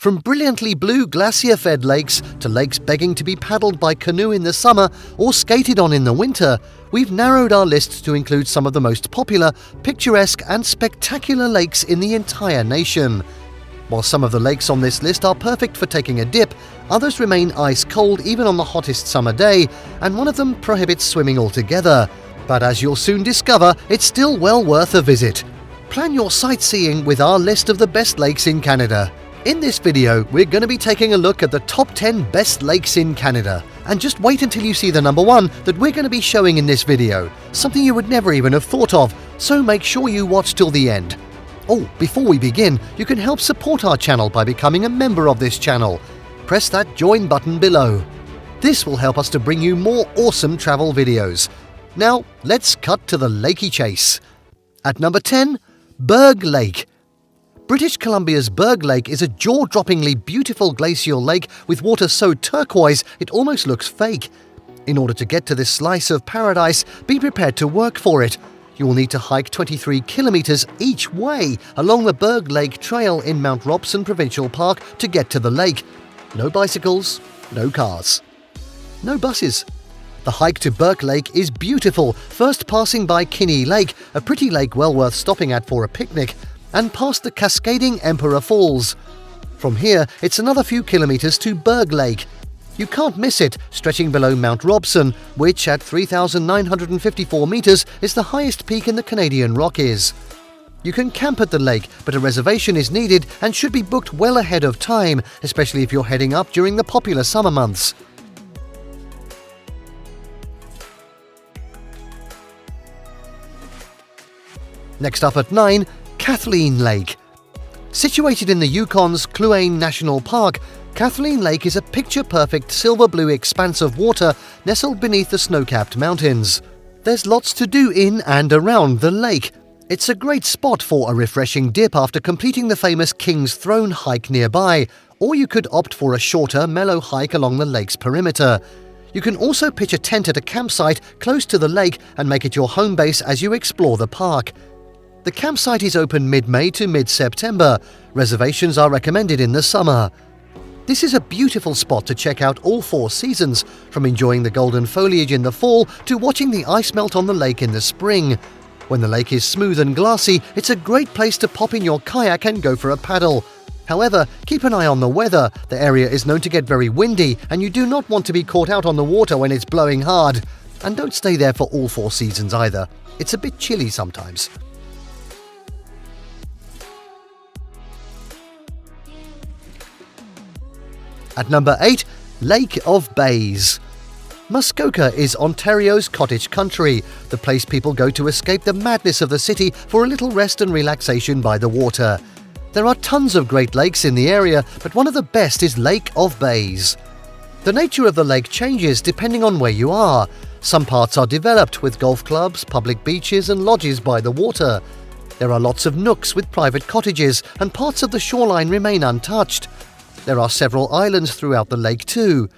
From brilliantly blue glacier-fed lakes to lakes begging to be paddled by canoe in the summer or skated on in the winter, we've narrowed our list to include some of the most popular, picturesque and spectacular lakes in the entire nation. While some of the lakes on this list are perfect for taking a dip, others remain ice cold even on the hottest summer day, and one of them prohibits swimming altogether. But as you'll soon discover, it's still well worth a visit. Plan your sightseeing with our list of the best lakes in Canada. In this video, we're going to be taking a look at the top 10 best lakes in Canada. And just wait until you see the number one that we're going to be showing in this video, something you would never even have thought of, so make sure you watch till the end. Oh, before we begin, you can help support our channel by becoming a member of this channel. Press that join button below. This will help us to bring you more awesome travel videos. Now, let's cut to the lakey chase. At number 10, Berg Lake. British Columbia's Berg Lake is a jaw-droppingly beautiful glacial lake with water so turquoise it almost looks fake. In order to get to this slice of paradise, be prepared to work for it. You will need to hike 23 kilometers each way along the Berg Lake Trail in Mount Robson Provincial Park to get to the lake. No bicycles, no cars, no buses. The hike to Berg Lake is beautiful, first passing by Kinney Lake, a pretty lake well worth stopping at for a picnic, and past the cascading Emperor Falls. From here, it's another few kilometers to Berg Lake. You can't miss it, stretching below Mount Robson, which at 3,954 meters is the highest peak in the Canadian Rockies. You can camp at the lake, but a reservation is needed and should be booked well ahead of time, especially if you're heading up during the popular summer months. Next up at 9, Kathleen Lake. Situated in the Yukon's Kluane National Park, Kathleen Lake is a picture-perfect silver-blue expanse of water nestled beneath the snow-capped mountains. There's lots to do in and around the lake. It's a great spot for a refreshing dip after completing the famous King's Throne hike nearby, or you could opt for a shorter, mellow hike along the lake's perimeter. You can also pitch a tent at a campsite close to the lake and make it your home base as you explore the park. The campsite is open mid-May to mid-September. Reservations are recommended in the summer. This is a beautiful spot to check out all 4 seasons, from enjoying the golden foliage in the fall to watching the ice melt on the lake in the spring. When the lake is smooth and glassy, it's a great place to pop in your kayak and go for a paddle. However, keep an eye on the weather. The area is known to get very windy, and you do not want to be caught out on the water when it's blowing hard. And don't stay there for all 4 seasons either. It's a bit chilly sometimes. At number 8, Lake of Bays. Muskoka is Ontario's cottage country, the place people go to escape the madness of the city for a little rest and relaxation by the water. There are tons of great lakes in the area, but one of the best is Lake of Bays. The nature of the lake changes depending on where you are. Some parts are developed with golf clubs, public beaches and lodges by the water. There are lots of nooks with private cottages, and parts of the shoreline remain untouched. There are several islands throughout the lake too.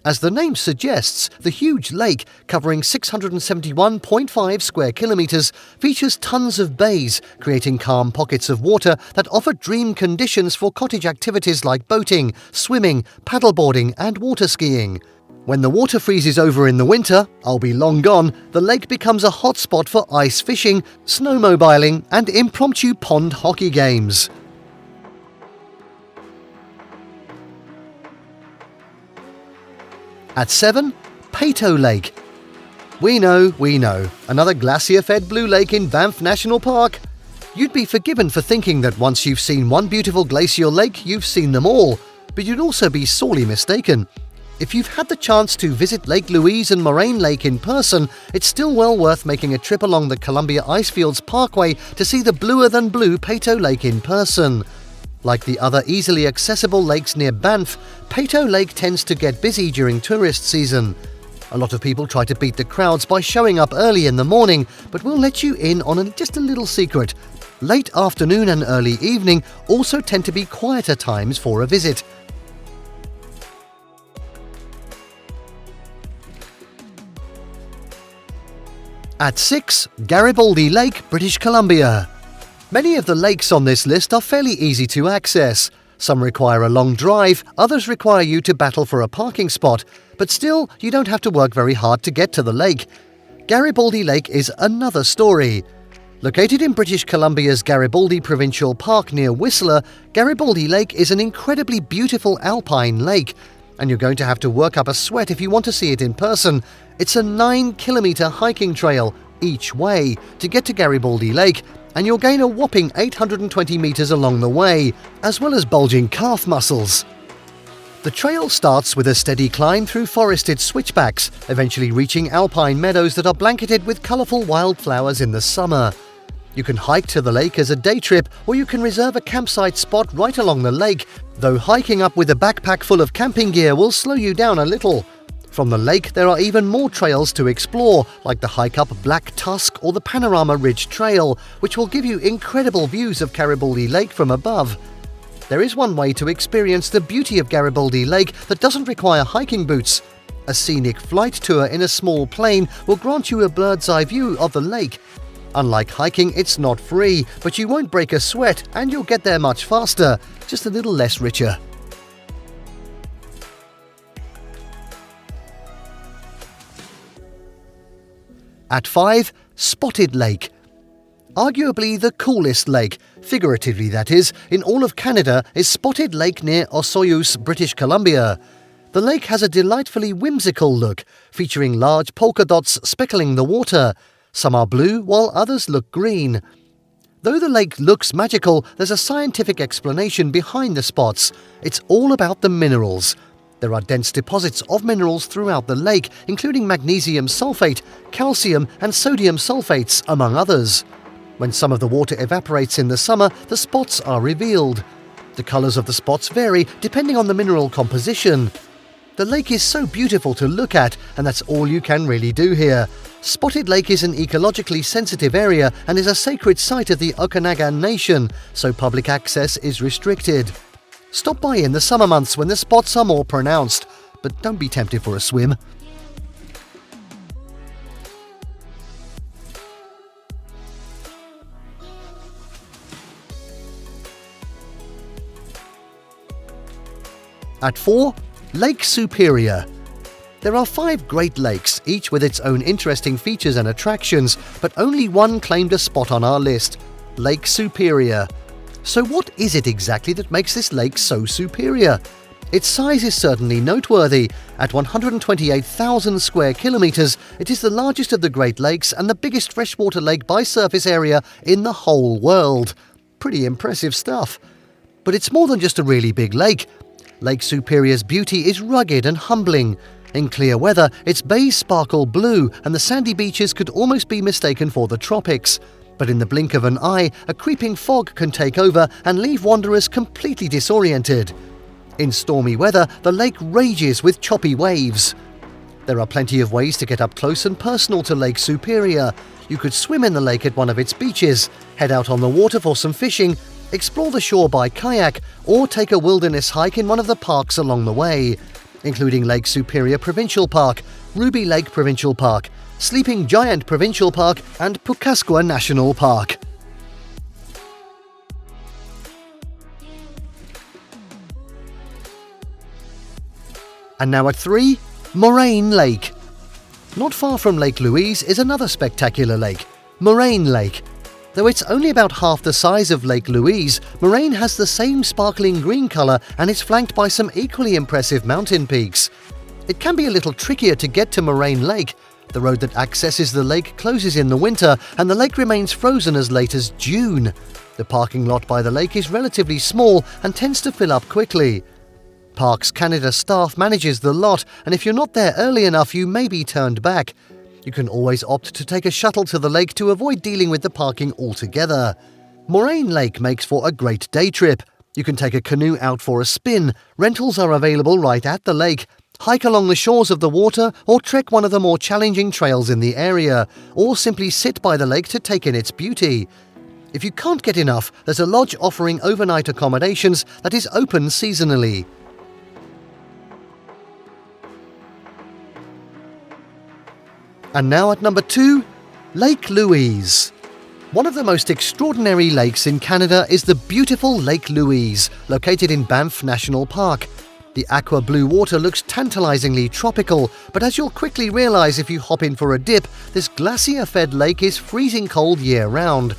As the name suggests, the huge lake, covering 671.5 square kilometers, features tons of bays, creating calm pockets of water that offer dream conditions for cottage activities like boating, swimming, paddleboarding and water skiing. When the water freezes over in the winter, I'll be long gone, the lake becomes a hotspot for ice fishing, snowmobiling and impromptu pond hockey games. At 7, Peyto Lake. We know, another glacier-fed blue lake in Banff National Park. You'd be forgiven for thinking that once you've seen one beautiful glacial lake, you've seen them all, but you'd also be sorely mistaken. If you've had the chance to visit Lake Louise and Moraine Lake in person, it's still well worth making a trip along the Columbia Icefields Parkway to see the bluer-than-blue Peyto Lake in person. Like the other easily accessible lakes near Banff, Peyto Lake tends to get busy during tourist season. A lot of people try to beat the crowds by showing up early in the morning, but we'll let you in on just a little secret. Late afternoon and early evening also tend to be quieter times for a visit. At 6, Garibaldi Lake, British Columbia. Many of the lakes on this list are fairly easy to access. Some require a long drive, others require you to battle for a parking spot, but still, you don't have to work very hard to get to the lake. Garibaldi Lake is another story. Located in British Columbia's Garibaldi Provincial Park near Whistler, Garibaldi Lake is an incredibly beautiful alpine lake, and you're going to have to work up a sweat if you want to see it in person. It's a 9-kilometre hiking trail each way to get to Garibaldi Lake, and you'll gain a whopping 820 metres along the way, as well as bulging calf muscles. The trail starts with a steady climb through forested switchbacks, eventually reaching alpine meadows that are blanketed with colourful wildflowers in the summer. You can hike to the lake as a day trip, or you can reserve a campsite spot right along the lake, though hiking up with a backpack full of camping gear will slow you down a little. From the lake, there are even more trails to explore, like the hike up Black Tusk or the Panorama Ridge Trail, which will give you incredible views of Garibaldi Lake from above. There is one way to experience the beauty of Garibaldi Lake that doesn't require hiking boots. A scenic flight tour in a small plane will grant you a bird's-eye view of the lake. Unlike hiking, it's not free, but you won't break a sweat and you'll get there much faster, just a little less richer. At 5, Spotted Lake. Arguably the coolest lake, figuratively that is, in all of Canada is Spotted Lake near Osoyoos, British Columbia. The lake has a delightfully whimsical look, featuring large polka dots speckling the water. Some are blue, while others look green. Though the lake looks magical, there's a scientific explanation behind the spots. It's all about the minerals. There are dense deposits of minerals throughout the lake, including magnesium sulfate, calcium and sodium sulfates, among others. When some of the water evaporates in the summer, the spots are revealed. The colours of the spots vary depending on the mineral composition. The lake is so beautiful to look at, and that's all you can really do here. Spotted Lake is an ecologically sensitive area and is a sacred site of the Okanagan Nation, so public access is restricted. Stop by in the summer months when the spots are more pronounced, but don't be tempted for a swim. At 4, Lake Superior. There are 5 Great Lakes, each with its own interesting features and attractions, but only one claimed a spot on our list, Lake Superior. So what is it exactly that makes this lake so superior? Its size is certainly noteworthy. At 128,000 square kilometres, it is the largest of the Great Lakes and the biggest freshwater lake by surface area in the whole world. Pretty impressive stuff. But it's more than just a really big lake. Lake Superior's beauty is rugged and humbling. In clear weather, its bays sparkle blue and the sandy beaches could almost be mistaken for the tropics. But in the blink of an eye, a creeping fog can take over and leave wanderers completely disoriented. In stormy weather, the lake rages with choppy waves. There are plenty of ways to get up close and personal to Lake Superior. You could swim in the lake at one of its beaches, head out on the water for some fishing, explore the shore by kayak, or take a wilderness hike in one of the parks along the way, including Lake Superior Provincial Park, Ruby Lake Provincial Park, Sleeping Giant Provincial Park, and Pukasqua National Park. And now at 3, Moraine Lake. Not far from Lake Louise is another spectacular lake, Moraine Lake. Though it's only about half the size of Lake Louise, Moraine has the same sparkling green colour and is flanked by some equally impressive mountain peaks. It can be a little trickier to get to Moraine Lake. The road that accesses the lake closes in the winter and the lake remains frozen as late as June. The parking lot by the lake is relatively small and tends to fill up quickly. Parks Canada staff manages the lot, and if you're not there early enough, you may be turned back. You can always opt to take a shuttle to the lake to avoid dealing with the parking altogether. Moraine Lake makes for a great day trip. You can take a canoe out for a spin. Rentals are available right at the lake. Hike along the shores of the water or trek one of the more challenging trails in the area, or simply sit by the lake to take in its beauty. If you can't get enough, there's a lodge offering overnight accommodations that is open seasonally. And now at number 2, Lake Louise. One of the most extraordinary lakes in Canada is the beautiful Lake Louise, located in Banff National Park. The aqua blue water looks tantalizingly tropical, but as you'll quickly realize if you hop in for a dip, this glacier-fed lake is freezing cold year-round.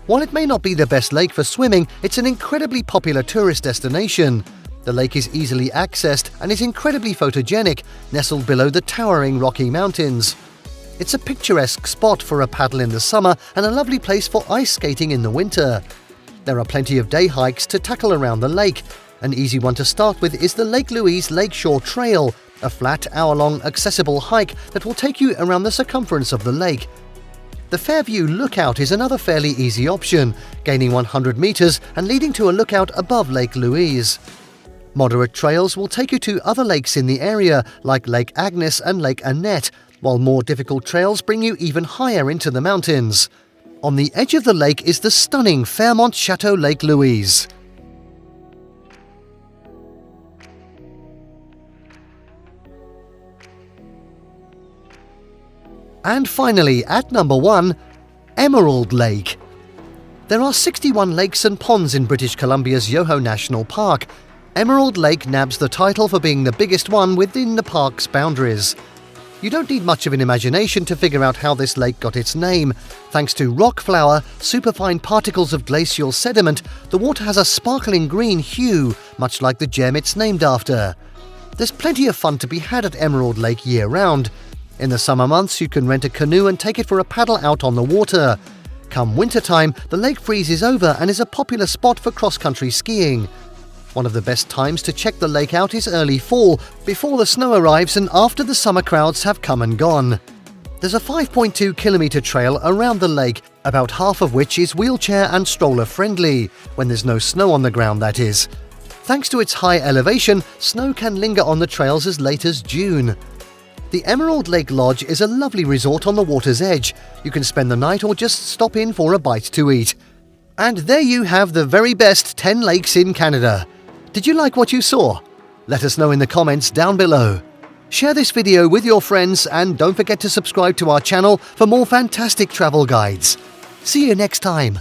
While it may not be the best lake for swimming, it's an incredibly popular tourist destination. The lake is easily accessed and is incredibly photogenic, nestled below the towering Rocky Mountains. It's a picturesque spot for a paddle in the summer and a lovely place for ice skating in the winter. There are plenty of day hikes to tackle around the lake. An easy one to start with is the Lake Louise Lakeshore Trail, a flat, hour-long accessible hike that will take you around the circumference of the lake. The Fairview Lookout is another fairly easy option, gaining 100 meters and leading to a lookout above Lake Louise. Moderate trails will take you to other lakes in the area, like Lake Agnes and Lake Annette, while more difficult trails bring you even higher into the mountains. On the edge of the lake is the stunning Fairmont Chateau Lake Louise. And finally, at number 1, Emerald Lake. There are 61 lakes and ponds in British Columbia's Yoho National Park. Emerald Lake nabs the title for being the biggest one within the park's boundaries. You don't need much of an imagination to figure out how this lake got its name. Thanks to rock flour, superfine particles of glacial sediment, the water has a sparkling green hue, much like the gem it's named after. There's plenty of fun to be had at Emerald Lake year-round. In the summer months, you can rent a canoe and take it for a paddle out on the water. Come wintertime, the lake freezes over and is a popular spot for cross-country skiing. One of the best times to check the lake out is early fall, before the snow arrives and after the summer crowds have come and gone. There's a 5.2-kilometer trail around the lake, about half of which is wheelchair and stroller friendly, when there's no snow on the ground, that is. Thanks to its high elevation, snow can linger on the trails as late as June. The Emerald Lake Lodge is a lovely resort on the water's edge. You can spend the night or just stop in for a bite to eat. And there you have the very best 10 lakes in Canada. Did you like what you saw? Let us know in the comments down below. Share this video with your friends and don't forget to subscribe to our channel for more fantastic travel guides. See you next time.